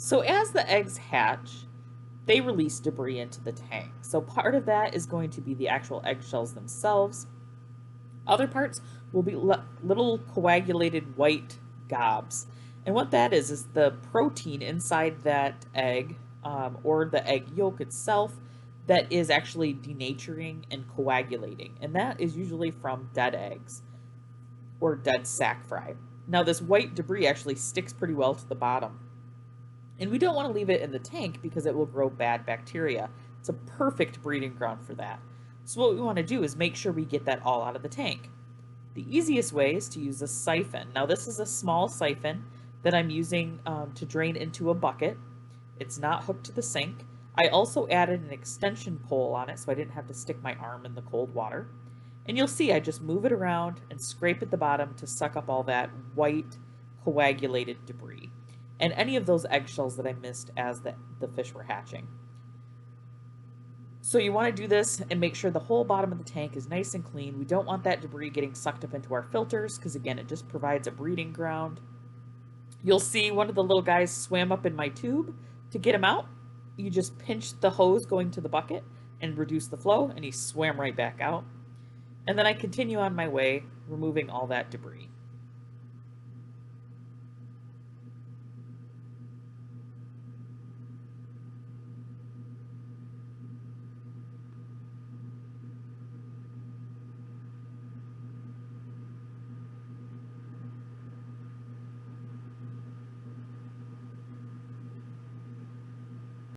So as the eggs hatch, they release debris into the tank. So part of that is going to be the actual eggshells themselves. Other parts will be little coagulated white gobs. And what that is the protein inside that egg or the egg yolk itself that is actually denaturing and coagulating. And that is usually from dead eggs or dead sac fry. Now, this white debris actually sticks pretty well to the bottom. And we don't want to leave it in the tank because it will grow bad bacteria. It's a perfect breeding ground for that. So what we want to do is make sure we get that all out of the tank. The easiest way is to use a siphon. Now this is a small siphon that I'm using to drain into a bucket. It's not hooked to the sink. I also added an extension pole on it so I didn't have to stick my arm in the cold water. And you'll see I just move it around and scrape at the bottom to suck up all that white coagulated debris and any of those eggshells that I missed as the fish were hatching. So you want to do this and make sure the whole bottom of the tank is nice and clean. We don't want that debris getting sucked up into our filters because again, it just provides a breeding ground. You'll see one of the little guys swam up in my tube. To get him out, you just pinch the hose going to the bucket and reduce the flow and he swam right back out. And then I continue on my way, removing all that debris.